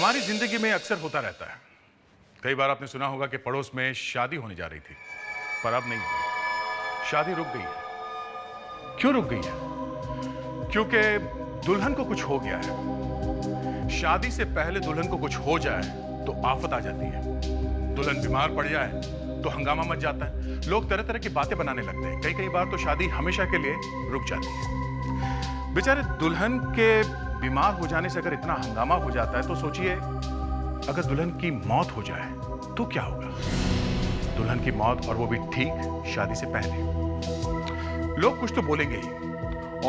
हमारी जिंदगी में अक्सर होता रहता है। कई बार आपने सुना होगा कि पड़ोस में शादी होने जा रही थी, पर अब नहीं हुई। शादी रुक गई है। क्यों रुक गई है? क्योंकि दुल्हन को कुछ हो गया है। शादी से पहले दुल्हन को कुछ हो जाए तो आफत आ जाती है। दुल्हन बीमार पड़ जाए तो हंगामा मच जाता है। लोग तरह तरह की बातें बनाने लगते हैं। कई बार तो शादी हमेशा के लिए रुक जाती है। बेचारे दुल्हन के बीमार हो जाने से अगर इतना हंगामा हो जाता है तो सोचिए, अगर दुल्हन की मौत हो जाए तो क्या होगा? दुल्हन की मौत, और वो भी ठीक शादी से पहले। लोग कुछ तो बोलेंगे ही,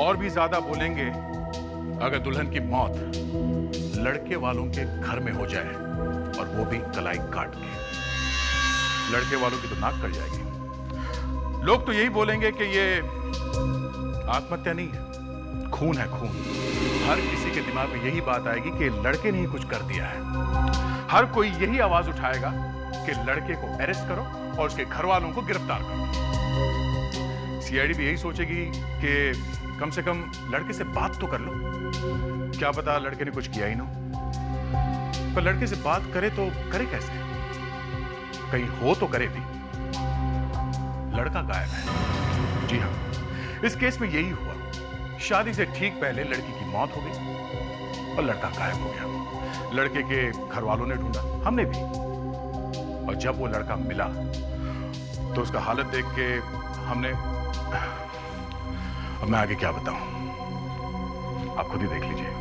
और भी ज्यादा बोलेंगे अगर दुल्हन की मौत लड़के वालों के घर में हो जाए, और वो भी कलाई काट के। लड़के वालों की तो नाक कट जाएगी। लोग तो यही बोलेंगे कि ये आत्महत्या नहीं है, खून है, खून। हर किसी के दिमाग में यही बात आएगी कि लड़के ने ही कुछ कर दिया है। हर कोई यही आवाज उठाएगा कि लड़के को अरेस्ट करो और उसके घर वालों को गिरफ्तार करो। सीआईडी भी यही सोचेगी कि कम से कम लड़के से बात तो कर लो, क्या पता लड़के ने कुछ किया ही ना। पर लड़के से बात करे तो करे कैसे? कहीं हो तो करे भी। लड़का गायब है। जी हाँ, इस केस में यही हुआ। शादी से ठीक पहले लड़की की मौत हो गई और लड़का गायब हो गया। लड़के के घर वालों ने ढूंढा, हमने भी, और जब वो लड़का मिला तो उसका हालत देख के हमने, अब मैं आगे क्या बताऊं, आप खुद ही देख लीजिए।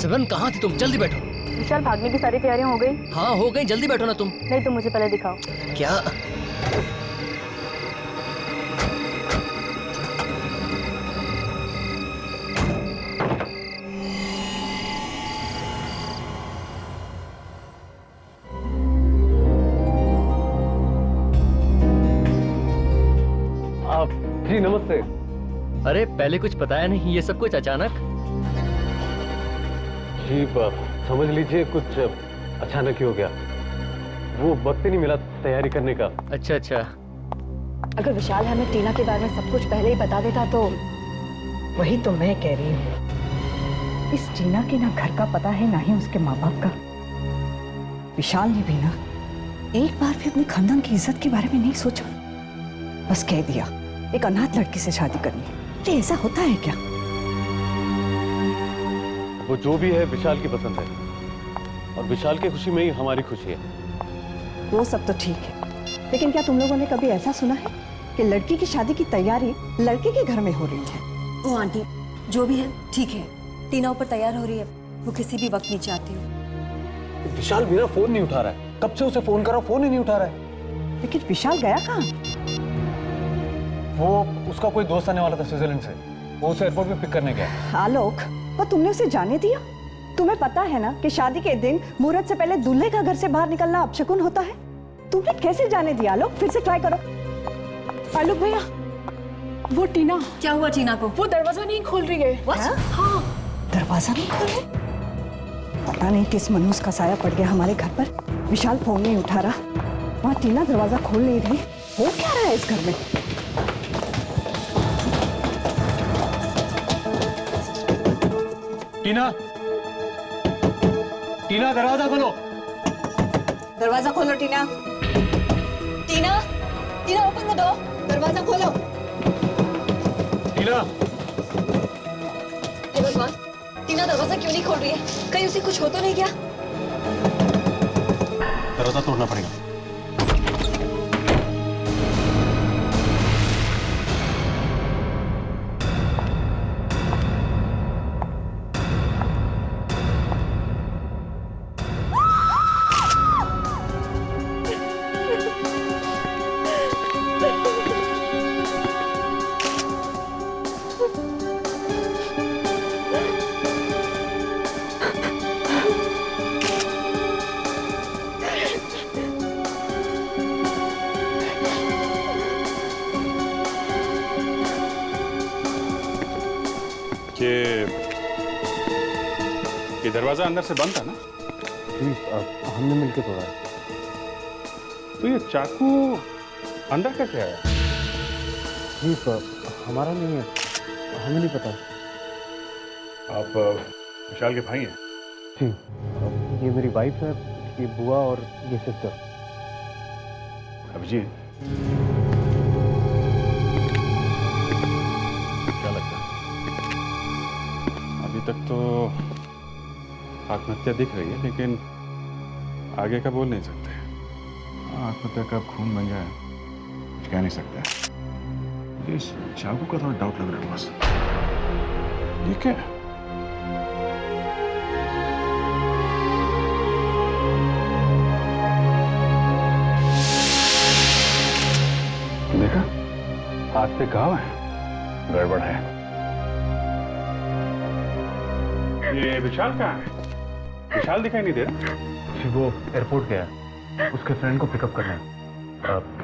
सिमरन, कहाँ थी तुम? जल्दी बैठो। विशाल, भागने की सारी तैयारियां हो गई? हाँ हो गई, जल्दी बैठो ना तुम। नहीं तो मुझे पहले दिखाओ। क्या? आप जी नमस्ते। अरे पहले कुछ बताया नहीं, ये सब कुछ अचानक? जी समझ लीजिए कुछ अचानक ही हो गया। वो वक्त ही नहीं मिला तैयारी करने का। अच्छा अच्छा। अगर विशाल हमें टीना के बारे में सब कुछ पहले ही बता देता तो। वही तो मैं कह रही हूँ, इस टीना के ना घर का पता है ना ही उसके माँ बाप का। विशाल ने भी ना एक बार भी अपने खानदान की इज्जत के बारे में नहीं सोचा, बस कह दिया एक अनाथ लड़की से शादी करनी। अरे ऐसा होता है क्या? वो जो भी है विशाल की पसंद है, और विशाल की खुशी में ही हमारी खुशी है। वो सब तो ठीक है, लेकिन क्या तुम लोगों ने कभी ऐसा सुना है कि लड़की की शादी की तैयारी लड़के के घर में हो रही है? ओ आंटी, जो भी है ठीक है। टीना ऊपर तैयार हो रही है, वो किसी भी वक्त नीचे आती हो। विशाल मेरा फोन नहीं उठा रहा है, कब से उसे फोन करा, फोन ही नहीं उठा रहा है। लेकिन विशाल गया कहाँ? वो उसका कोई दोस्त आने वाला था स्विट्जरलैंड से, वो उसे एयरपोर्ट पे पिक करने गया। आलोक, और तुमने उसे जाने दिया? तुम्हें पता है ना कि शादी के दिन मुहूर्त से पहले दूल्हे का घर से बाहर निकलना अपशकुन होता है। तुमने कैसे जाने दिया? आलोक, फिर से ट्राई करो। आलोक भैया, वो टीना। क्या हुआ टीना को? वो दरवाजा नहीं खोल रही है। हाँ, दरवाजा नहीं खोल रही? पता नहीं किस मनहूस का साया पड़ गया हमारे घर पर। विशाल फोन नहीं उठा रहा, वहाँ टीना दरवाजा खोल नहीं रही। हो क्या रहा है इस घर में? टीना, टीना दरवाजा खोलो। दरवाजा खोलो टीना। टीना, टीना ओपन कर दो, दरवाजा खोलो। टीना, हे भगवान, टीना दरवाजा क्यों नहीं खोल रही है? कहीं उसे कुछ हो तो नहीं गया? दरवाजा तोड़ना पड़ेगा। ये दरवाजा अंदर से बंद था ना? जी, हमने मिलकर तोड़ा है। तो ये चाकू अंदर कैसे आया? जी, हमारा नहीं है, हमें नहीं पता। आप विशाल के भाई हैं? जी, ये मेरी वाइफ है, ये बुआ और ये सिस्टर। अभिजीत, क्या लगता है? अभी तक तो आत्महत्या दिख रही है, लेकिन आगे का बोल नहीं सकते। आत्महत्या कब खून बन जाए कुछ कह नहीं सकते। मुझे इस चाकू का थोड़ा डाउट लग रहा है बस। ये क्या है? देखा, हाथ पे घाव है, गड़बड़ है। ये विशाल कहाँ है? विशाल दिखाई नहीं दे रहा। जी, वो एयरपोर्ट गया है, उसके फ्रेंड को पिकअप करना है,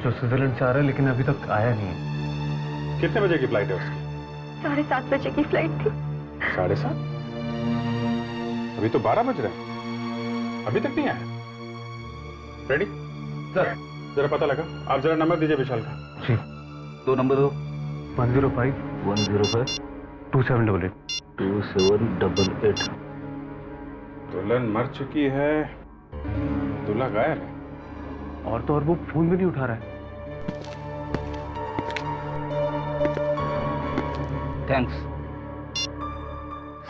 जो स्विट्जरलैंड से आ रहा है, लेकिन अभी तक आया नहीं है। कितने बजे की फ्लाइट है उसकी? 7:30 बजे की फ्लाइट थी। 7:30? अभी तो 12 बज रहे हैं, अभी तक नहीं आया। रेडी सर, जरा पता लगा। आप जरा नंबर दीजिए विशाल का। जी, 2 नंबर दो। 105 105 2788। 2788। दुल्हन मर चुकी है, दूल्हा गायब है। और तो और वो फोन भी नहीं उठा रहा है। Thanks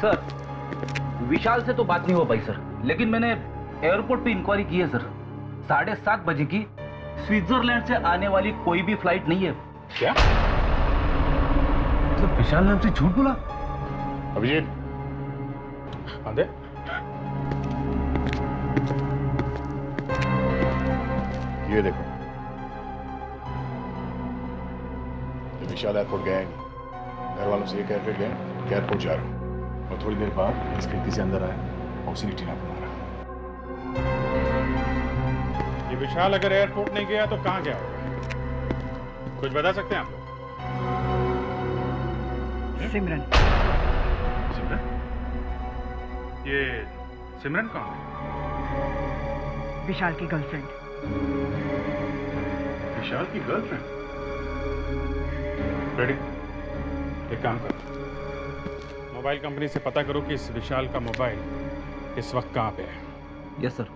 sir. विशाल से तो बात नहीं हो पाई सर, लेकिन मैंने एयरपोर्ट पे इंक्वायरी की है सर। 7:30 बजे की स्विट्जरलैंड से आने वाली कोई भी फ्लाइट नहीं है। क्या? तो विशाल ने हमसे झूठ बोला? अभिजीत, आंदे। ये देखो, ये विशाल एयरपोर्ट गया ही नहीं। घर वालों से ये कह के गए कि एयरपोर्ट जा रहा हूँ, और थोड़ी देर बाद इस खिड़की से अंदर आया और उसी ने टीना को मारा। ये विशाल अगर एयरपोर्ट नहीं गया तो कहाँ गया होगा? कुछ बता सकते हैं आप लोग? सिमरन। सिमरन? ये सिमरन कौन है? विशाल की गर्लफ्रेंड। विशाल की गर्लफ्रेंड? रेडी, एक काम करो, मोबाइल कंपनी से पता करो कि इस विशाल का मोबाइल इस वक्त कहाँ पे है। Yes sir.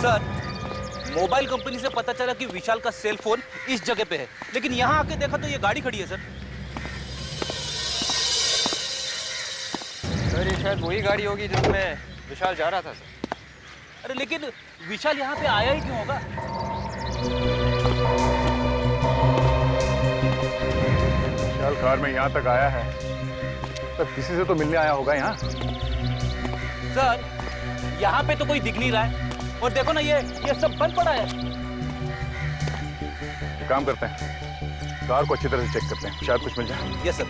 Sir, mobile company से पता चला कि विशाल का सेल फोन इस जगह पे है, लेकिन यहाँ आके देखा तो ये गाड़ी खड़ी है सर। सर, ये शायद वही गाड़ी होगी जिसमें विशाल जा रहा था सर। अरे लेकिन विशाल यहाँ पे आया ही क्यों होगा? विशाल कार में यहाँ तक आया है, तब किसी से तो मिलने आया होगा यहाँ। सर, यहाँ पे तो कोई दिख नहीं रहा है, और देखो ना ये सब बंद पड़ा है। एक काम करते हैं, कार को अच्छी तरह से चेक करते हैं, शायद कुछ मिल जाए। Yes sir.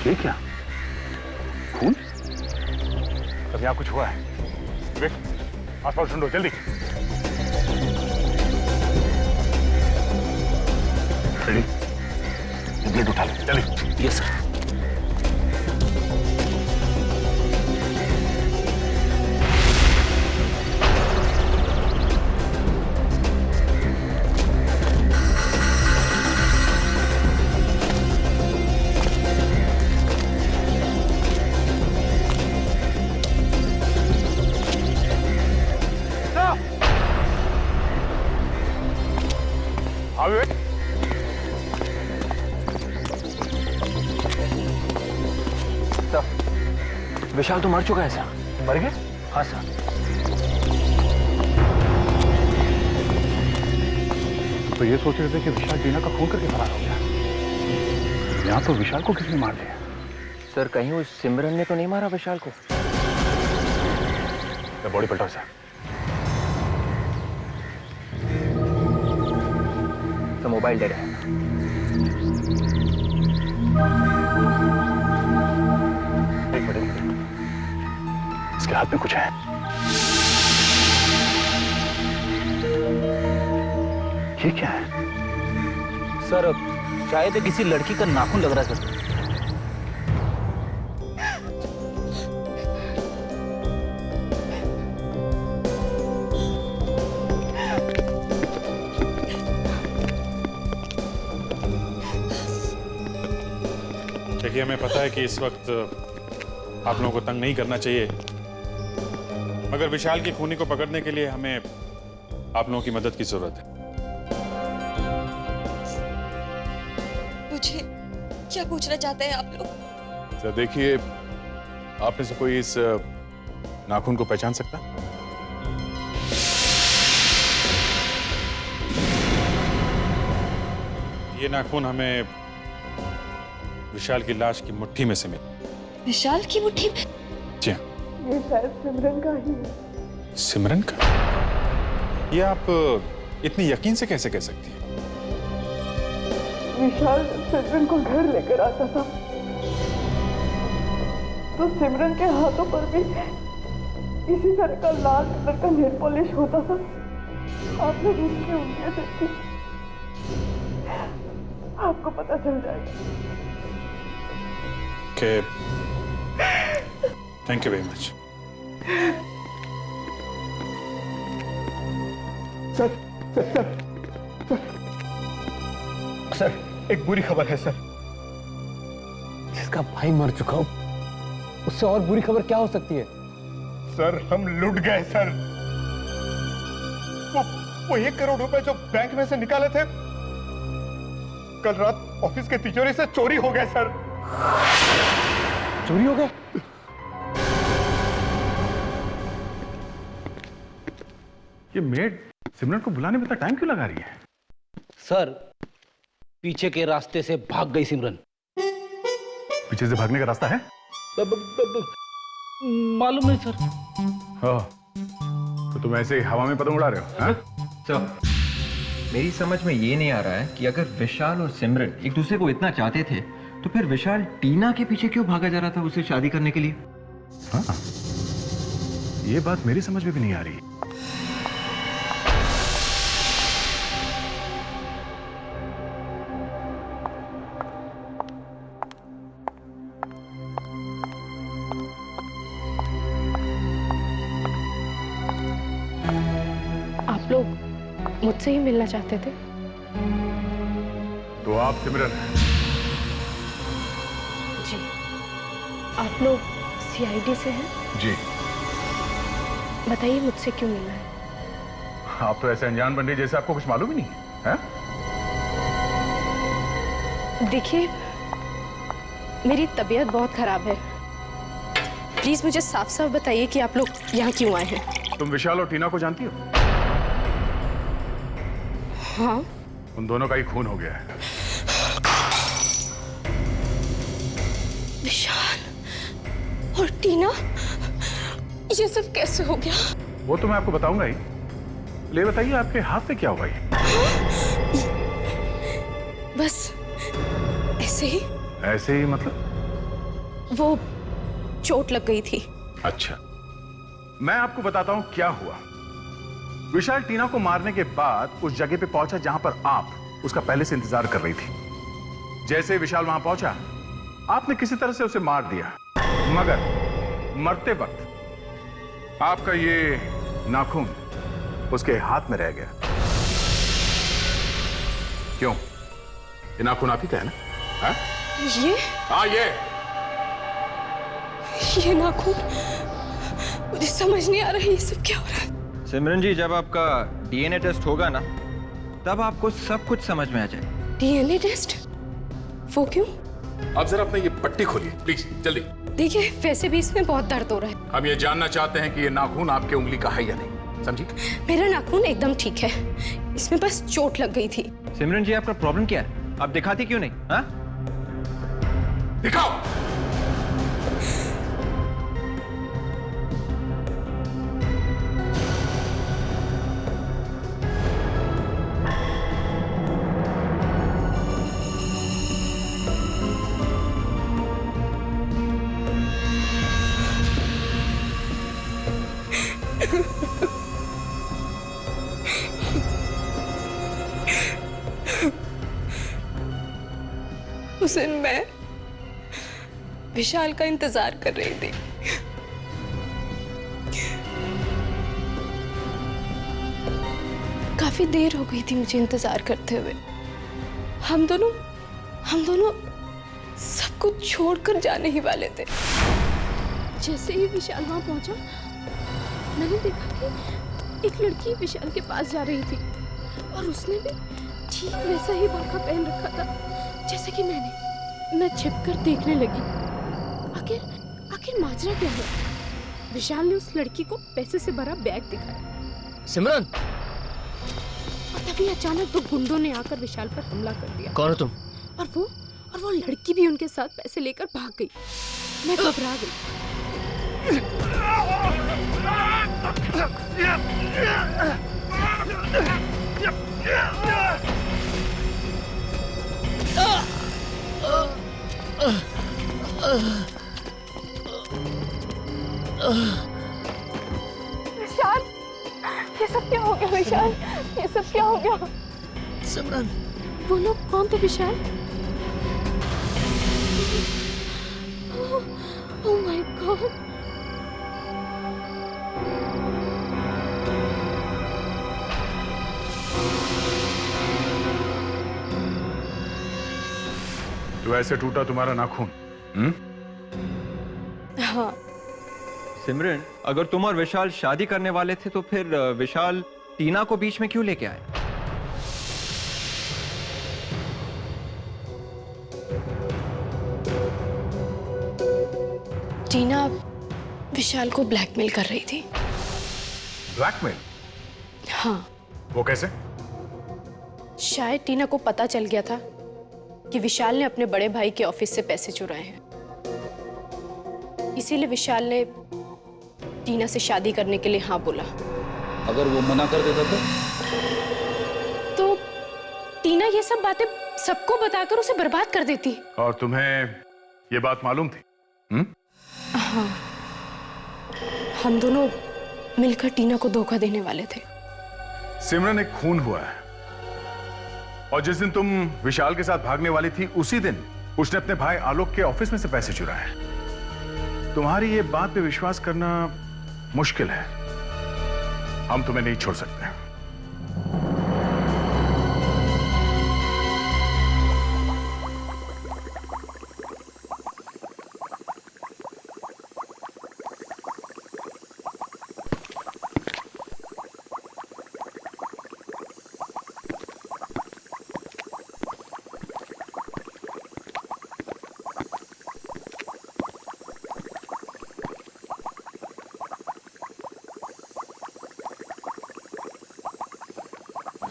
ये क्या? खून? अब यहाँ कुछ हुआ है। विवेक, आसपास ढूंढो जल्दी। रेडी? ये ब्लेड उठा लो, चलिए। Yes sir. विशाल तो मर चुका है सर। मर गया? हाँ सर। तो ये सोच रहे थे कि विशाल टीना का खून करके फरार हो गया। यहाँ तो विशाल को किसने मार दिया? सर कहीं उस सिमरन ने तो नहीं मारा विशाल को? तो बॉडी पलटो सर। तो मोबाइल डेड है। एक मिनट, इसके हाथ में कुछ है। ये क्या है? सर शायद ये किसी लड़की का नाखून लग रहा है सर। देखिए, हमें पता है कि इस वक्त आप लोगों को तंग नहीं करना चाहिए, मगर विशाल की खूनी को पकड़ने के लिए हमें आप लोगों की मदद की जरूरत है। मुझे क्या पूछना चाहते हैं आप लोग? तो देखिए, आप में से कोई इस नाखून को पहचान सकता? ये नाखून हमें विशाल की लाश की मुट्ठी में से मिला। विशाल की मुट्ठी में? जी हाँ। ये शायद सिमरन का ही है। सिमरन का? ये आप इतनी यकीन से कैसे कह सकती हैं? विशाल सिमरन को घर लेकर आता था तो सिमरन के हाथों पर भी इसी तरह का लाल कलर का नेल पॉलिश होता था। आप लोग उसकी उंगलियां देखी, आपको पता चल जाएगा। Okay. Thank you very much. Sir, एक बुरी खबर है सर। जिसका भाई मर चुका हो, उससे और बुरी खबर क्या हो सकती है? सर, हम लुट गए सर। वो 1 करोड़ रुपए जो बैंक में से निकाले थे, कल रात ऑफिस के तिजोरी से चोरी हो गए सर। चोरी हो गए? ये मेड सिमरन को बुलाने में इतना टाइम क्यों लगा रही है? सर पीछे के रास्ते से भाग गई सिमरन। पीछे से भागने का रास्ता है? मालूम नहीं सर। हाँ, तो तुम ऐसे ही हवा में पतंग उड़ा रहे हो? हाँ? सर, मेरी समझ में ये नहीं आ रहा है कि अगर विशाल और सिमरन एक दूसरे को इतना चाहते थे तो फिर विशाल टीना के पीछे क्यों भागा जा रहा था उससे शादी करने के लिए? हाँ, ये बात मेरी समझ में भी नहीं आ रही। आप लोग मुझसे ही मिलना चाहते थे? तो आप सिमरन हैं? जी। आप लोग सीआईडी से हैं? जी। बताइए मुझसे क्यों मिलना है? आप तो ऐसे अनजान बन रही जैसे आपको कुछ मालूम ही नहीं है, हैं? देखिए, मेरी तबीयत बहुत खराब है। प्लीज मुझे साफ साफ बताइए कि आप लोग यहाँ क्यों आए हैं? तुम विशाल और टीना को जानती हो? हाँ। उन दोनों का ही खून हो गया है। विशाल और टीना, ये सब कैसे हो गया? वो तो मैं आपको बताऊंगा ही। ले बताइए, आपके हाथ से क्या हुआ ये? बस ऐसे ही। ऐसे ही मतलब? वो चोट लग गई थी। अच्छा, मैं आपको बताता हूं क्या हुआ। विशाल टीना को मारने के बाद उस जगह पे पहुंचा जहां पर आप उसका पहले से इंतजार कर रही थी। जैसे ही विशाल वहां पहुंचा, आपने किसी तरह से उसे मार दिया, मगर मरते वक्त आपका ये नाखून उसके हाथ में रह गया। क्यों? ये नाखून आप ही का है ना? हाँ? ये हाँ, ये नाखून, मुझे समझ नहीं आ रहा है ये सब क्या हो रहा है। सिमरन जी, जब आपका डीएनए टेस्ट होगा ना, तब आपको सब कुछ समझ में आ जाए। DNA test? वो क्यों? आप जरा अपने ये पट्टी खोलिए प्लीज, जल्दी। देखिए, वैसे भी इसमें बहुत दर्द हो रहा है। हम ये जानना चाहते हैं कि ये नाखून आपके उंगली का है या नहीं, समझी? मेरा नाखून एकदम ठीक है, इसमें बस चोट लग गई थी। सिमरन जी, आपका प्रॉब्लम क्या है? आप दिखाती क्यों नहीं? हाँ? दिखाओ। उस दिन मैं विशाल का इंतजार कर रही थी। काफी देर हो गई थी मुझे इंतजार करते हुए। हम दोनों सब कुछ छोड़कर जाने ही वाले थे। जैसे ही विशाल वहां पहुंचा, मैंने देखा कि एक लड़की विशाल के पास जा रही थी और उसने भी ठीक वैसा ही बुर्का पहन रखा था जैसे कि मैं छिपकर देखने लगी। आखिर माजरा क्या है? विशाल ने उस लड़की को पैसे से भरा बैग दिखाया। सिमरन, और तभी अचानक दो गुंडों ने आकर विशाल पर हमला कर दिया। कौन हो तुम? और वो लड़की भी उनके साथ पैसे लेकर भाग गई। मैं घबरा गई। विशाल, ये सब क्या हो गया? विशाल, ये सब क्या हो गया? सिमरन, वो लोग कौन थे विशाल? Oh my God! तो ऐसे टूटा तुम्हारा नाखून? हाँ। सिमरन, अगर तुम और विशाल शादी करने वाले थे तो फिर विशाल टीना को बीच में क्यों लेके आए? टीना विशाल को ब्लैकमेल कर रही थी। ब्लैकमेल? हाँ। वो कैसे? शायद टीना को पता चल गया था कि विशाल ने अपने बड़े भाई के ऑफिस से पैसे चुराए हैं। इसीलिए विशाल ने टीना से शादी करने के लिए हाँ बोला। अगर वो मना कर देता तो टीना ये सब बातें सबको बताकर उसे बर्बाद कर देती। और तुम्हें ये बात मालूम थी? हाँ, हम दोनों मिलकर टीना को धोखा देने वाले थे। सिमरन, एक खून हुआ है और जिस दिन तुम विशाल के साथ भागने वाली थी, उसी दिन उसने अपने भाई आलोक के ऑफिस में से पैसे चुराए। तुम्हारी ये बात पे विश्वास करना मुश्किल है। हम तुम्हें नहीं छोड़ सकते।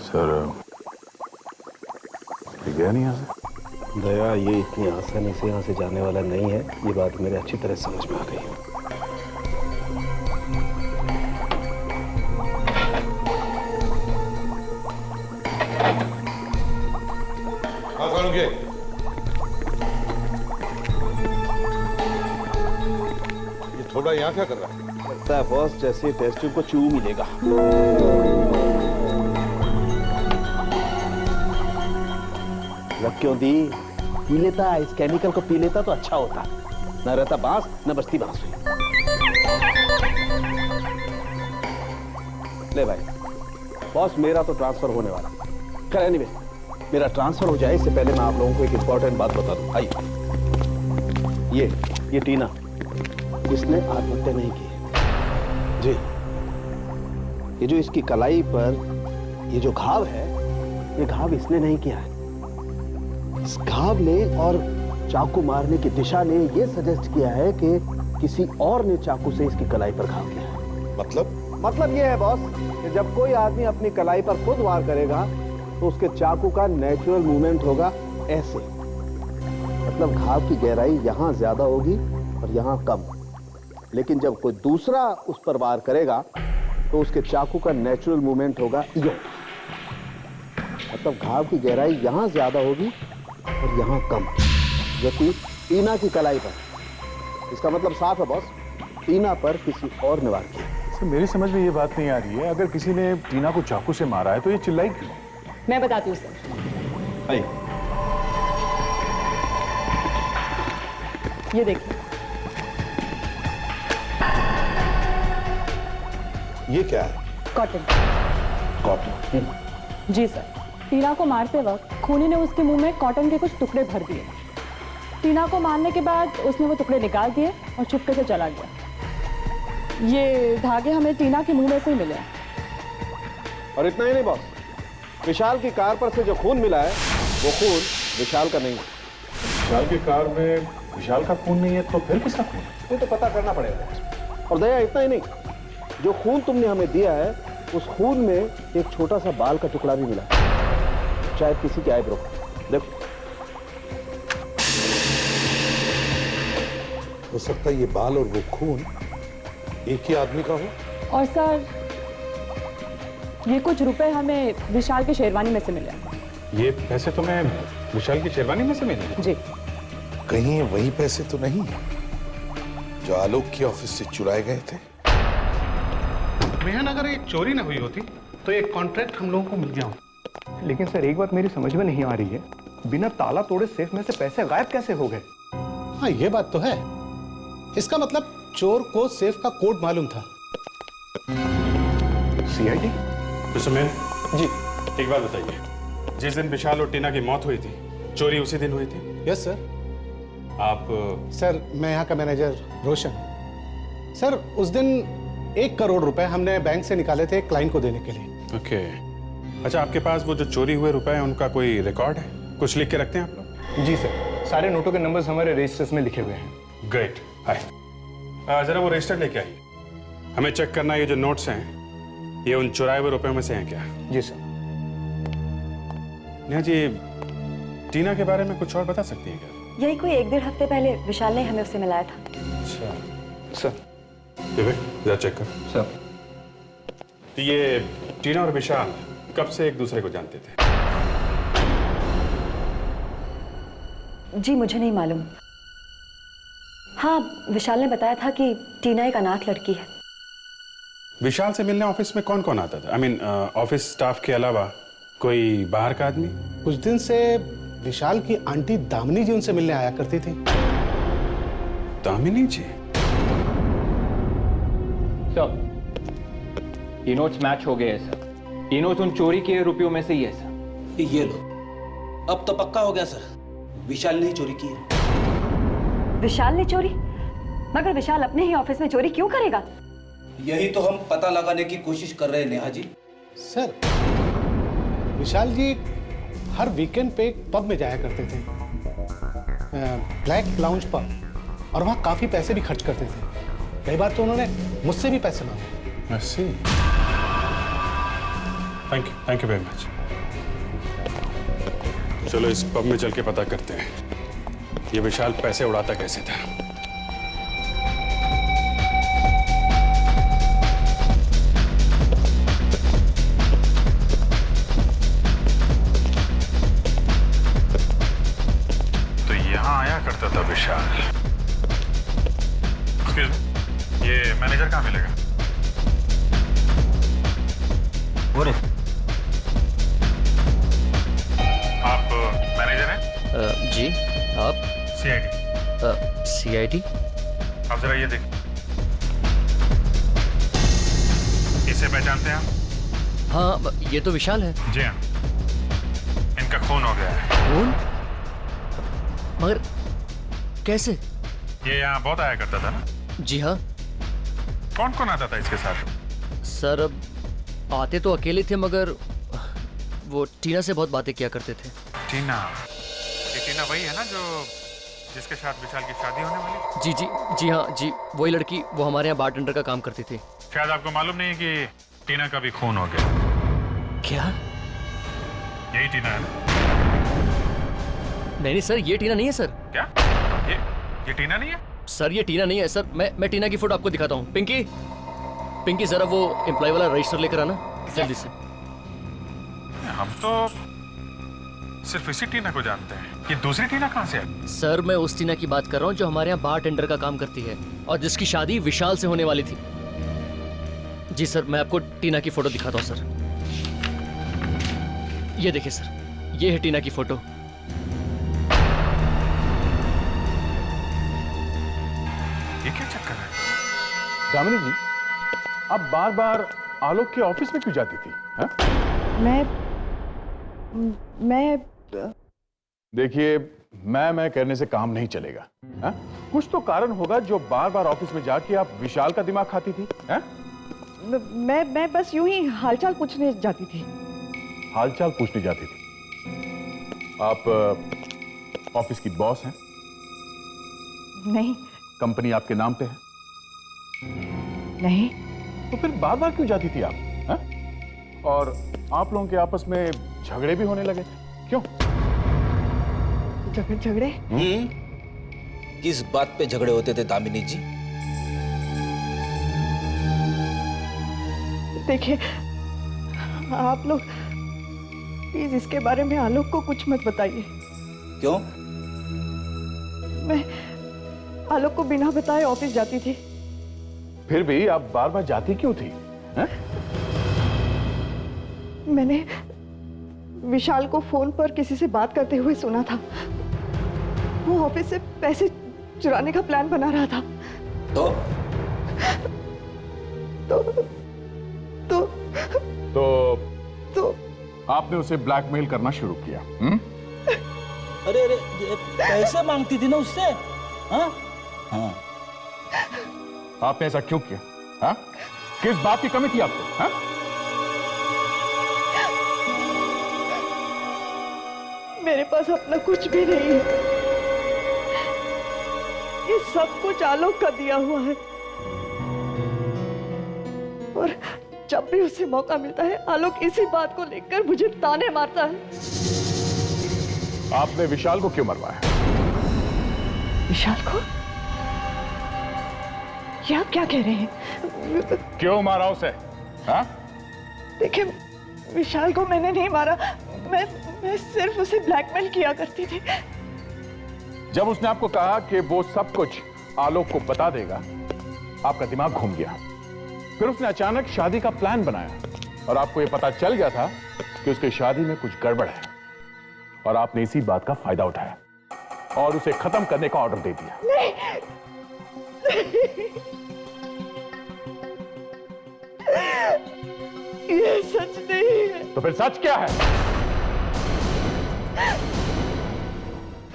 सर, गया नहीं यहाँ से? दया, ये इतनी आसानी से यहाँ से जाने वाला नहीं है। ये बात मेरे अच्छी तरह समझ में आ गई। हाँ सालुंगे, ये थोड़ा यहाँ क्या कर रहा है? लगता है बॉस, जैसे टेस्ट ट्यूब को चू मिलेगा। रख क्यों दी? पी लेता, इस केमिकल को पी लेता तो अच्छा होता, न रहता बांस न बचती बांसुरी। ले भाई, बॉस मेरा तो ट्रांसफर होने वाला है। खैर एनीवे, मेरा ट्रांसफर हो जाए इससे पहले मैं आप लोगों को एक इंपॉर्टेंट बात बता दूं। आइए, ये टीना, इसने आत्महत्या नहीं की है। जी, ये जो इसकी कलाई पर ये जो घाव है, ये घाव इसने नहीं किया है। इस घाव ने और चाकू मारने की दिशा ने ये सजेस्ट किया है कि किसी और ने चाकू से इसकी कलाई पर घाव किया है। मतलब ये है बॉस कि जब कोई आदमी अपनी कलाई पर खुद वार करेगा तो उसके चाकू का नेचुरल मूवमेंट होगा ऐसे। मतलब घाव की गहराई यहां ज्यादा होगी और यहां कम। लेकिन जब कोई दूसरा उस पर वार करेगा तो उसके चाकू का नेचुरल मूवमेंट होगा यो। मतलब घाव की गहराई यहां ज्यादा होगी और यहां कम, जबकि टीना की कलाई पर। इसका मतलब साफ है बॉस, टीना पर किसी और ने वार किया। सर मेरी समझ में ये बात नहीं आ रही है, अगर किसी ने टीना को चाकू से मारा है तो ये चिल्लाई क्यों? मैं बताती हूँ सर। आइए। ये देखिए, ये क्या है? कॉटन। कॉटन। जी सर, टीना को मारते वक्त खूनी ने उसके मुंह में कॉटन के कुछ टुकड़े भर दिए। टीना को मारने के बाद उसने वो टुकड़े निकाल दिए और चुपके से चला गया। ये धागे हमें टीना के मुंह में से ही मिले। और इतना ही नहीं बॉस, विशाल की कार पर से जो खून मिला है वो खून विशाल का नहीं है। विशाल की कार में विशाल का खून नहीं है तो फिर किसका खून है? ये तो पता करना पड़ेगा। और दया इतना ही नहीं, जो खून तुमने हमें दिया है उस खून में एक छोटा सा बाल का टुकड़ा भी मिला, शायद किसी के आईब्रो। देखो, हो सकता है ये बाल और वो खून एक ही आदमी का हो। और सर, ये कुछ रुपए हमें विशाल की शेरवानी में से मिले। ये पैसे तुम्हें विशाल की शेरवानी में से मिले? जी। कहीं ये वही पैसे तो नहीं जो आलोक के ऑफिस से चुराए गए थे? मेहन, अगर एक चोरी ना हुई होती तो एक कॉन्ट्रैक्ट हम लोगों को मिल गया होता। लेकिन सर एक बात मेरी समझ में नहीं आ रही है, बिना ताला तोड़े सेफ में से पैसे गायब कैसे हो गए? हाँ, ये बात तो है। इसका मतलब चोर को सेफ का कोड मालूम था। सीआईडी? मिस्टर मेहन जी, एक बात बताइए, जिस दिन विशाल और टीना की मौत हुई थी, चोरी उसी दिन हुई थी? Yes sir. आप? सर, मैं यहाँ का मैनेजर रोशन। सर, उस दिन 1 करोड़ रुपए हमने बैंक से निकाले थे क्लाइंट को देने के लिए। ओके। अच्छा, आपके पास वो जो चोरी हुए रुपए हैं उनका कोई रिकॉर्ड है? कुछ लिख के रखते हैं आप लोग? जी सर, सारे नोटों के नंबर्स हमारे रजिस्टर्स में लिखे हुए हैं। ग्रेट। हाय, जरा वो रजिस्टर लेके आइए, हमें चेक करना है ये जो नोट्स हैं ये उन चुराए हुए रुपयों में से हैं क्या? जी सर। नेहा जी, टीना के बारे में कुछ और बता सकती हैं क्या? यही कोई 1-1.5 हफ्ते पहले विशाल ने हमें उससे मिलाया था। अच्छा सर। जरा चेक कर सर। ये टीना और विशाल कब से एक दूसरे को जानते थे? जी मुझे नहीं मालूम। हाँ, विशाल ने बताया था कि टीना एक अनाथ लड़की है। विशाल से मिलने ऑफिस में कौन कौन आता था? आई मीन ऑफिस स्टाफ के अलावा कोई बाहर का आदमी? कुछ दिन से विशाल की आंटी दामिनी जी उनसे मिलने आया करती थी। दामिनी जी? सर, ये नोट्स मैच हो गए हैं सर। ये नोट्स उन चोरी किए रुपयों में से ही है सर। ये लो, अब तो पक्का हो गया सर, विशाल ने ही चोरी की है। विशाल ने चोरी? मगर विशाल अपने ही ऑफिस में चोरी क्यों करेगा? यही तो हम पता लगाने की कोशिश कर रहे हैं नेहा जी। सर, विशाल जी हर वीकेंड पे एक पब में जाया करते थे, ब्लैक लाउंज पब, और वहाँ काफी पैसे भी खर्च करते थे। कई बार तो उन्होंने मुझसे भी पैसे मांगे। Thank you very much. चलो इस पब में चल के पता करते हैं ये विशाल पैसे उड़ाता कैसे था। तो यहां आया करता था विशाल। एक्सक्यूज मी, ये मैनेजर कहाँ मिलेगा? आप मैनेजर हैं? जी आप सीआईडी। सीआईडी? अब जरा ये देख, इसे पहचानते हैं आप? हाँ ये तो विशाल है। जी हाँ, इनका खून हो गया है। खून? मगर कैसे? ये यहाँ बहुत आया करता था ना? जी हाँ कौन कौन आता था इसके साथ? सर, अब आते तो अकेले थे मगर वो टीना से बहुत बातें किया करते थे। टीना? ये टीना वही है ना जो जिसके साथ विशाल की शादी होने वाली? जी जी जी हाँ जी, वही लड़की, वो हमारे यहाँ बारटेंडर का काम करती थी। शायद आपको मालूम नहीं है कि टीना का भी खून हो गया। क्या? यही टीना है ना? नहीं सर, ये टीना नहीं है सर। क्या? ये टीना नहीं है? सर ये टीना नहीं है सर। मैं टीना की फोटो आपको दिखाता हूँ। पिंकी, पिंकी जरा वो एम्प्लॉय वाला रजिस्टर लेकर आना जल्दी से। हम तो सिर्फ इसी टीना को जानते हैं, ये दूसरी टीना कहाँ से है? सर मैं उस टीना की बात कर रहा हूँ जो हमारे यहाँ बारटेंडर का काम करती है और जिसकी शादी विशाल से होने वाली थी। जी सर, मैं आपको टीना की फोटो दिखाता हूँ सर। ये देखिए सर, ये है टीना की फोटो। ये क्या चक्कर है? दामिनी जी, आप बार बार आलोक के ऑफिस में क्यों जाती थी? हा? मैं देखिए, मैं कहने से काम नहीं चलेगा। हा? कुछ तो कारण होगा जो बार बार ऑफिस में जाके आप विशाल का दिमाग खाती थी। हा? मैं बस यूं ही हालचाल पूछने जाती थी। हालचाल पूछने जाती थी? आप ऑफिस की बॉस हैं? नहीं। कंपनी आपके नाम पे है? नहीं। तो फिर बार बार क्यों जाती थी आप? हा? और आप लोगों के आपस में झगड़े भी होने लगे, क्यों? झगड़े? किस बात पे झगड़े होते थे दामिनी जी? देखिए, आप लोग प्लीज इसके बारे में आलोक को कुछ मत बताइए। क्यों? मैं आलोक को बिना बताए ऑफिस जाती थी। फिर भी आप बार बार जाती क्यों थी? हा? मैंने विशाल को फोन पर किसी से बात करते हुए सुना था। वो ऑफिस से पैसे चुराने का प्लान बना रहा था। तो आपने उसे ब्लैकमेल करना शुरू किया? अरे पैसे मांगती थी ना उससे। हाँ? हाँ। आपने ऐसा क्यों किया? हा? किस बात की कमी थी आपको? हा? मेरे पास अपना कुछ भी नहीं है। ये सब कुछ आलोक का दिया हुआ है और जब भी उसे मौका मिलता है आलोक इसी बात को लेकर मुझे ताने मारता है। आपने विशाल को क्यों मरवाया? विशाल को? ये आप क्या कह रहे हैं? क्यों मारा उसे? हा? देखिए, विशाल को मैंने नहीं मारा। मैं सिर्फ उसे ब्लैकमेल किया करती थी। जब उसने आपको कहा कि वो सब कुछ आलोक को बता देगा, आपका दिमाग घूम गया। फिर उसने अचानक शादी का प्लान बनाया और आपको यह पता चल गया था कि उसकी शादी में कुछ गड़बड़ है और आपने इसी बात का फायदा उठाया और उसे खत्म करने का ऑर्डर दे दिया। नहीं। ये सच नहीं है। तो फिर सच क्या है?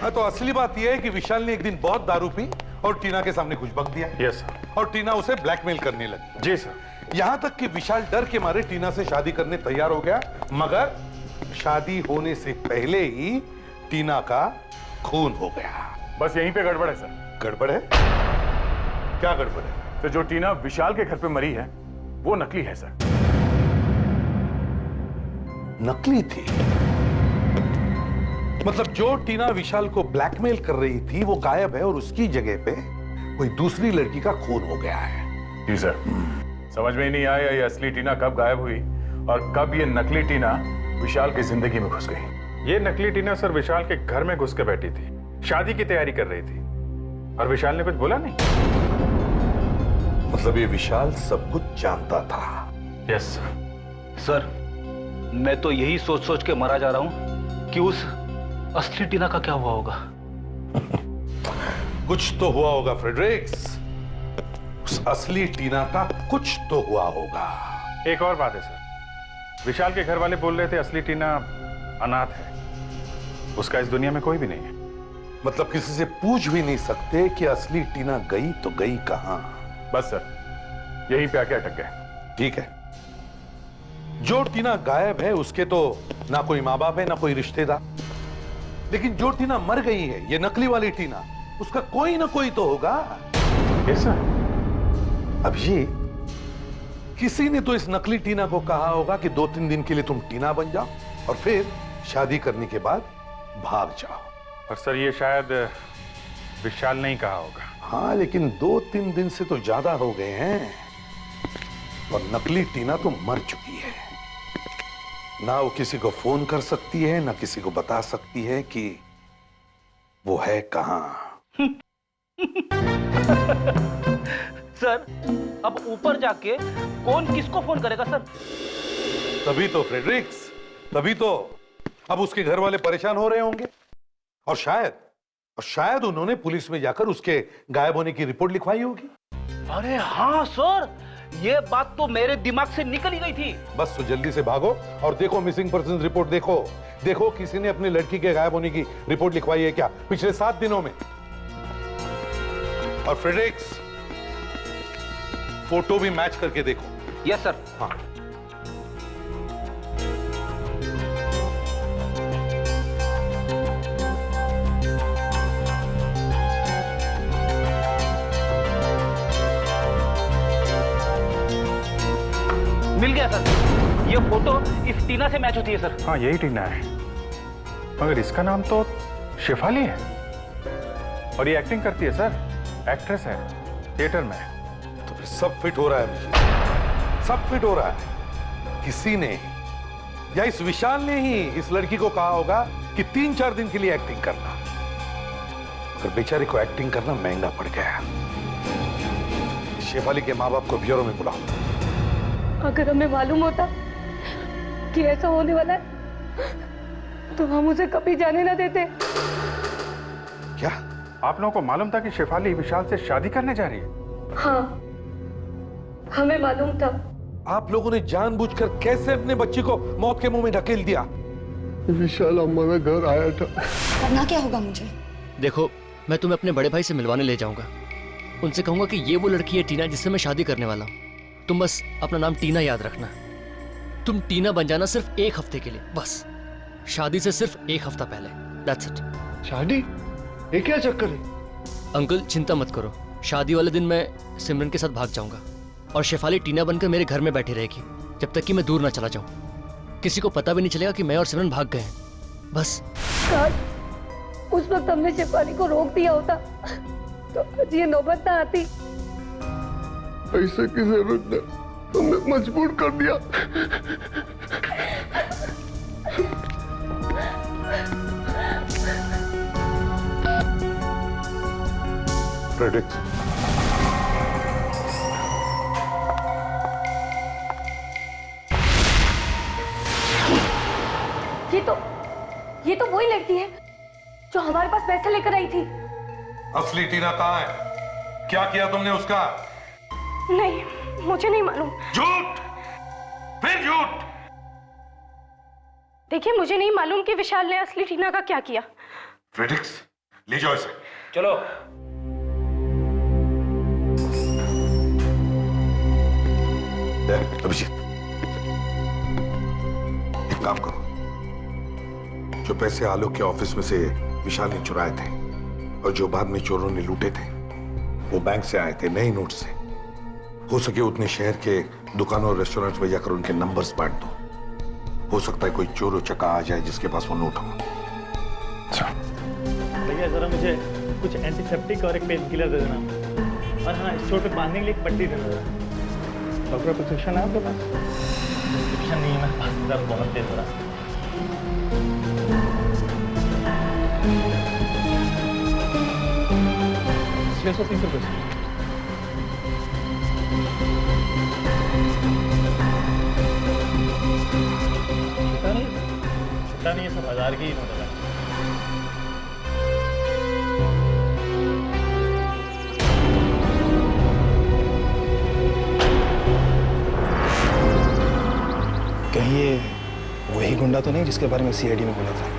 हाँ, तो असली बात यह है कि विशाल ने एक दिन बहुत दारू पी और टीना के सामने कुछ बक दिया। Yes sir. और टीना उसे ब्लैकमेल करने लगी। जी सर। यहां तक कि विशाल डर के मारे टीना से शादी करने तैयार हो गया, मगर शादी होने से पहले ही टीना का खून हो गया। बस यहीं पे गड़बड़ है सर। गड़बड़ है? क्या गड़बड़ है? तो जो टीना विशाल के घर पे मरी है वो नकली है सर। नकली थी? मतलब जो टीना विशाल को ब्लैकमेल कर रही थी वो गायब है और उसकी जगह पे कोई दूसरी लड़की का खून हो गया है। जी सर। समझ में ही नहीं आया ये असली टीना कब गायब हुई और कब ये नकली टीना विशाल की जिंदगी में घुस गई। ये नकली टीना सर विशाल के घर में घुस के बैठी थी, शादी की तैयारी कर रही थी और विशाल ने कुछ बोला नहीं। मतलब ये विशाल सब कुछ जानता था? Yes sir. सर, मैं तो यही सोच सोच के मरा जा रहा हूं कि उस असली टीना का क्या हुआ होगा? कुछ तो हुआ होगा फ्रेडरिक्स, उस असली टीना का कुछ तो हुआ होगा। एक और बात है सर, विशाल के घर वाले बोल रहे थे असली टीना अनाथ है, उसका इस दुनिया में कोई भी नहीं है। मतलब किसी से पूछ भी नहीं सकते कि असली टीना गई तो गई कहां? बस सर, यहीं पे आके अटक गए। ठीक है, जो टीना गायब है उसके तो ना कोई माँ बाप है ना कोई रिश्तेदार, लेकिन जो टीना मर गई है, ये नकली वाली टीना, उसका कोई ना कोई तो होगा। Yes sir. अभिजीत, किसी ने तो इस नकली टीना को कहा होगा कि 2-3 दिन के लिए तुम टीना बन जाओ और फिर शादी करने के बाद भाग जाओ। और सर ये शायद विशाल ने ही कहा होगा। हाँ, लेकिन 2-3 दिन से तो ज्यादा हो गए हैं और नकली टीना तो मर चुकी है। ना वो किसी को फोन कर सकती है ना किसी को बता सकती है कि वो है कहां। सर, अब ऊपर जाके कौन किसको फोन करेगा सर? तभी तो फ्रेडरिक्स, तभी तो अब उसके घर वाले परेशान हो रहे होंगे और शायद उन्होंने पुलिस में जाकर उसके गायब होने की रिपोर्ट लिखवाई होगी। अरे हाँ सर, ये बात तो मेरे दिमाग से निकल ही गई थी। बस तो जल्दी से भागो और देखो मिसिंग पर्सन रिपोर्ट देखो किसी ने अपनी लड़की के गायब होने की रिपोर्ट लिखवाई है क्या पिछले 7 दिनों में। और फ्रेडरिक्स, फोटो भी मैच करके देखो। Yes sir. हाँ, मिल गया सर, ये फोटो इस टीना से मैच होती है सर। हाँ यही टीना है, मगर इसका नाम तो शेफाली है और ये एक्टिंग करती है सर, एक्ट्रेस है थिएटर में। तो फिर सब फिट हो रहा है मुझे, सब फिट हो रहा है। किसी ने या इस विशाल ने ही इस लड़की को कहा होगा कि 3-4 दिन के लिए एक्टिंग करना, अगर बेचारी को एक्टिंग करना महंगा पड़ गया। शेफाली के माँ बाप को ब्यूरो में बुलाओ। अगर हमें मालूम होता कि ऐसा होने वाला है तो हम उसे कभी जाने ना देते। क्या आप लोगों को मालूम था कि शेफाली विशाल से शादी करने जा रही है? हाँ, हमें मालूम था। आप लोगों ने जानबूझकर कैसे अपने बच्ची को मौत के मुंह में ढकेल दिया? विशाल हमारे घर आया था। करना क्या होगा मुझे? देखो, मैं तुम्हें अपने बड़े भाई से मिलवाने ले जाऊंगा। उनसे कहूंगा कि ये वो लड़की है टीना जिससे मैं शादी करने वाला हूँ। तुम बस अपना नाम टीना याद रखना। तुम टीना बन जाना सिर्फ 1 हफ्ते के लिए, बस शादी से सिर्फ 1 हफ्ता पहले। That's it. शादी? ये क्या चक्कर है? अंकल चिंता मत करो, शादी वाले दिन मैं सिमरन के साथ भाग जाऊंगा और शेफाली टीना बनकर मेरे घर में बैठी रहेगी जब तक कि मैं दूर ना चला जाऊं। किसी को पता भी नहीं चलेगा कि मैं और सिमरन भाग गए हैं। बस काश उस वक्त हमने शेफाली को रोक दिया होता तो आज ये नौबत ना आती। पैसे की जरूरत ने हमें मजबूर कर दिया। फ्रेडरिक्स, ये तो वही लड़की है जो हमारे पास पैसे लेकर आई थी। असली टीना कहाँ है? क्या किया तुमने उसका? नहीं, मुझे नहीं मालूम। झूठ, फिर झूठ। देखिए, मुझे नहीं मालूम कि विशाल ने असली टीना का क्या किया। फ्रेडरिक्स, ले जाओ इसे। चलो। अभिजीत, एक काम करो, जो पैसे आलोक के ऑफिस में से विशाल ने चुराए थे और जो बाद में चोरों ने लूटे थे, वो बैंक से आए थे नए नोट से। हो सके उतने शहर के दुकानों और रेस्टोरेंट्स में जाकर उनके नंबर्स बांट दो। हो सकता है कोई चोर चक्का आ जाए जिसके पास वो नोट हो। भैया जरा मुझे कुछ एंटीसेप्टिक और एक पेन किलर दे देना, और हाँ, इस चोट पे बांधने के लिए एक पट्टी दे देना। डॉक्टर प्रिस्क्रिप्शन है आपके पास? प्रिस्क्रिप्शन नहीं है मेरे पास, दर्द बहुत तेज हो रहा है। 630 रुपये। छुट्टा नहीं है, सब 1000 की ही नोट है। कहीं ये वही गुंडा तो नहीं जिसके बारे में सीआईडी ने बोला था?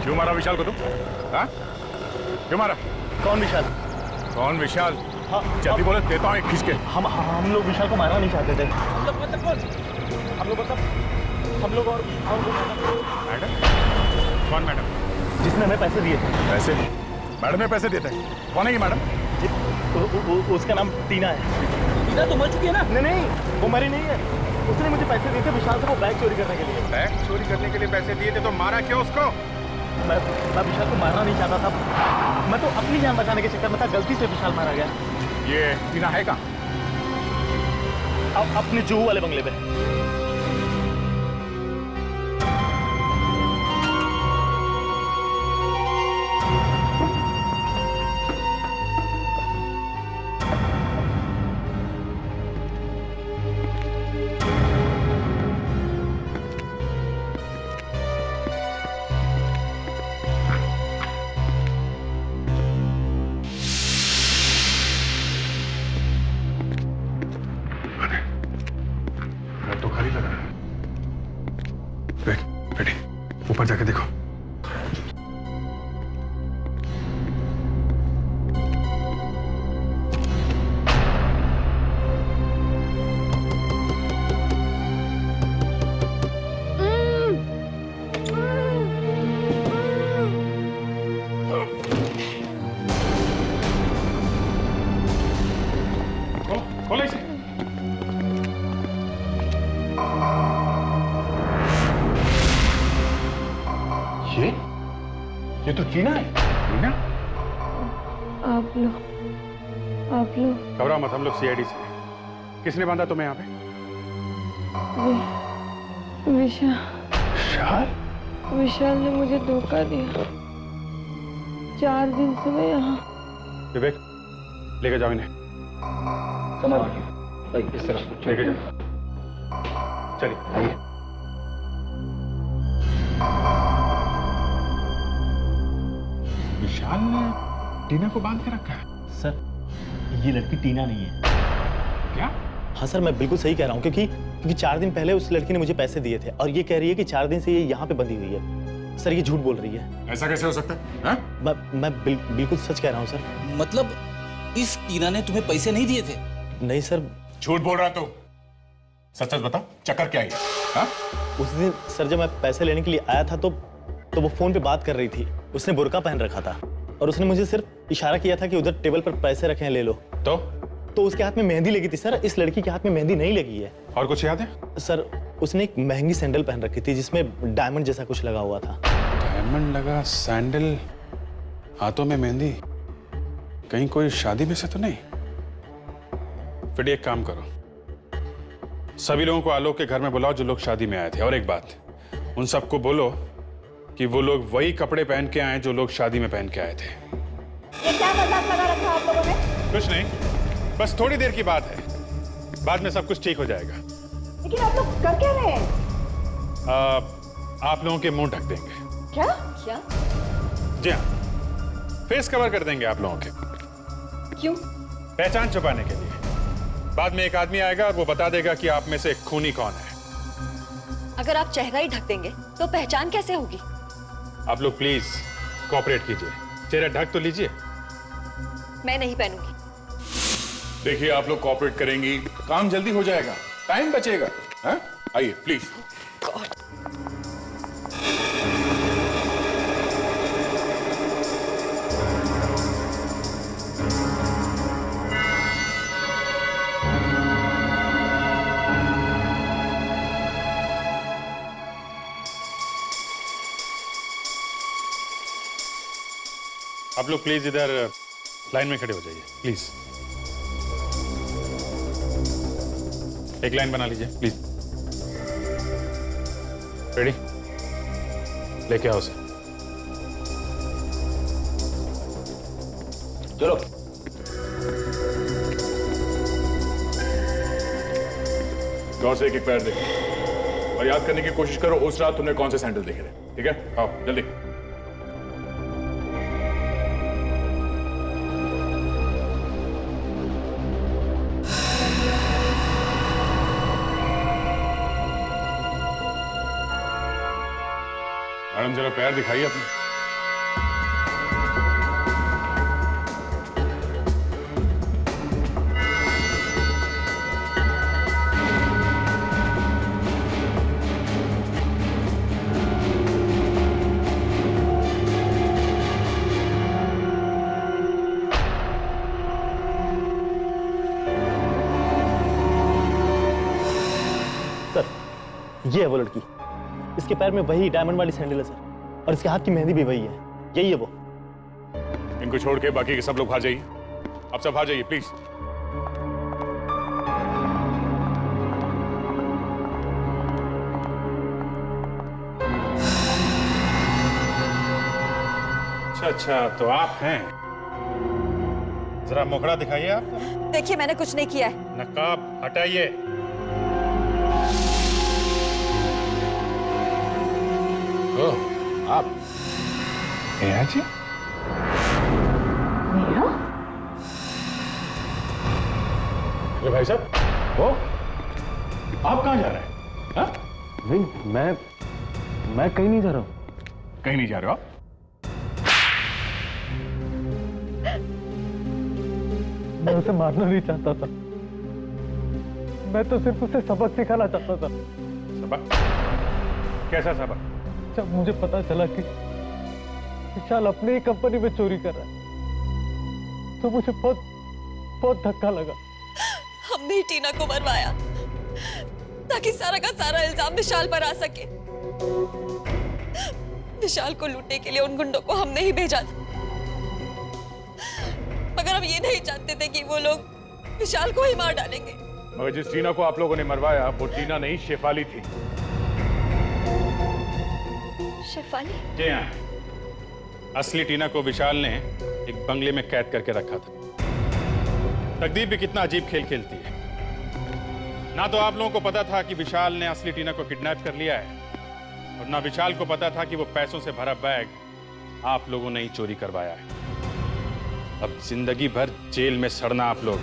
क्यों मारा विशाल को तुम? हाँ? क्यों मारा? कौन विशाल? कौन विशाल? हाँ, जल्दी बोले, देता हूँ एक खींच के। हम लोग विशाल को मारना नहीं चाहते थे। हम लोग और मैडम? कौन मैडम? जिसने हमें पैसे दिए थे। पैसे? मैडम ने पैसे दिए थे? कौन है ये मैडम? उसका नाम टीना है। टीना तो मर चुकी है ना? नहीं, वो मरी नहीं है। उसने मुझे पैसे दिए थे विशाल से वो बैग चोरी करने के लिए। बैग चोरी करने के लिए पैसे दिए थे तो मारा क्यों उसको? मैं विशाल को मारना नहीं चाहता था। मैं तो अपनी जान बचाने के चक्कर में था, गलती से विशाल मारा गया। ये टीना है कहाँ? अब अपने जुहू वाले बंगले पे। घर तो खाली लग रहा है। बेटी, ऊपर जाके देखो। खोलो इसे। ये तो टीना है। टीना? आप लोग घबराओ मत, हम लोग सीआईडी से हैं। किसने बांधा तुम्हें यहाँ पे? विशाल ने मुझे धोखा दिया। 4 दिन से मैं यहाँ। विवेक, लेके जाओ इन्हें। इस तरफ लेके जाओ। चलिए आइए। विशाल ने टीना को बांध के रखा है। सर, ये लड़की टीना नहीं है। क्या? हाँ सर, मैं बिल्कुल सही कह रहा हूँ क्योंकि 4 दिन पहले उस लड़की ने मुझे पैसे दिए थे और ये कह रही है कि 4 दिन से ये यहाँ पे बंधी हुई है। सर, ये झूठ बोल रही है। ऐसा कैसे हो सकता है? हाँ? मैं बिल्कुल सच कह रहा हूँ सर। मतलब इस टीना ने तुम्हें पैसे नहीं दिए थे? नहीं सर। झूठ बोल रहा तो सच सच बताओ, चक्कर क्या है? हाँ? उस दिन सर जब मैं पैसे लेने के लिए आया था तो वो फोन पे बात कर रही थी। उसने बुर्का पहन रखा था और उसने मुझे सिर्फ इशारा किया था कि उधर टेबल पर पैसे रखे हैं, ले लो। तो उसके हाथ में मेहंदी लगी थी। सर, इस लड़की के हाथ में मेहंदी नहीं लगी है। और कुछ याद है? सर, उसने एक महंगी सैंडल पहन रखी थी जिसमें डायमंड जैसा कुछ लगा हुआ था। डायमंड लगा सैंडल, हाथों में मेहंदी। कहीं कोई शादी में से तो नहीं? फिर एक काम करो, सभी लोगों को आलोक के घर में बुलाओ जो लोग शादी में आए थे। और एक बात, उन सबको बोलो कि वो लोग वही कपड़े पहन के आए जो लोग शादी में पहन के आए थे। ये क्या मजाक लगा रखा आप लोगों ने? कुछ नहीं, बस थोड़ी देर की बात है, बाद में सब कुछ ठीक हो जाएगा। लेकिन आप लोग कर क्या रहे हैं? आप लोगों के मुंह ढक देंगे। क्या क्या? जी हाँ, फेस कवर कर देंगे आप लोगों के। क्यों? पहचान छुपाने के लिए। बाद में एक आदमी आएगा और वो बता देगा कि आप में से खूनी कौन है। अगर आप चेहरा ही ढक देंगे तो पहचान कैसे होगी? आप लोग प्लीज कोऑपरेट कीजिए, चेहरा ढक तो लीजिए। मैं नहीं पहनूंगी। देखिए, आप लोग कोऑपरेट करेंगी, काम जल्दी हो जाएगा, टाइम बचेगा। हाँ? आइए प्लीज। आप लोग प्लीज इधर लाइन में खड़े हो जाइए, प्लीज। एक लाइन बना लीजिए प्लीज। रेडी? लेके आओ उसे। चलो। गौर से एक पैर देखो और याद करने की कोशिश करो उस रात तुमने कौन से सैंडल देखे थे। ठीक है, आओ जल्दी। मैडम जरा पैर दिखाइए अपने। सर, ये है वो लड़की। इसके पैर में वही डायमंड वाली सैंडल है सर, और इसके हाथ की मेहंदी भी वही है। यही है वो। इनको छोड़ के बाकी के सब लोग आ जाइए। आप सब आ जाइए प्लीज। अच्छा, तो आप हैं। जरा मुखड़ा दिखाइए आप। देखिए, मैंने कुछ नहीं किया है। नकाब हटाइए। ओह, आप नेहा जी? नेहा? अरे भाई साहब, वो आप कहाँ जा रहे हैं? हाँ? नहीं, मैं कहीं नहीं जा रहा हूँ। कहीं नहीं जा रहे हो आप? मैं उसे मारना नहीं चाहता था, मैं तो सिर्फ उसे सबक सिखाना चाहता था। सबक? कैसा सबक? जब मुझे पता चला कि विशाल अपनी ही कंपनी में चोरी कर रहा है तो मुझे बहुत बहुत धक्का लगा। हमने ही टीना को मरवाया ताकि सारा का सारा इल्जाम विशाल पर आ सके। विशाल को लूटने के लिए उन गुंडों को हमने ही भेजा था, मगर हम ये नहीं जानते थे कि वो लोग विशाल को ही मार डालेंगे। मगर जिस टीना को आप लोगों ने मरवाया वो टीना नहीं, शेफाली थी। शेफाली? जी हाँ, असली टीना को विशाल ने एक बंगले में कैद करके रखा था। तकदीर भी कितना अजीब खेल खेलती है। ना तो आप लोगों को पता था कि विशाल ने असली टीना को किडनैप कर लिया है, और ना विशाल को पता था कि वो पैसों से भरा बैग आप लोगों ने ही चोरी करवाया है। अब जिंदगी भर जेल में सड़ना आप लोग।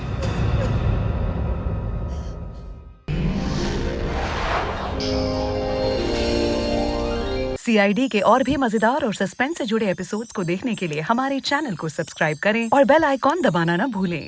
CID के और भी मजेदार और सस्पेंस से जुड़े एपिसोड्स को देखने के लिए हमारे चैनल को सब्सक्राइब करें और बेल आइकॉन दबाना ना भूलें।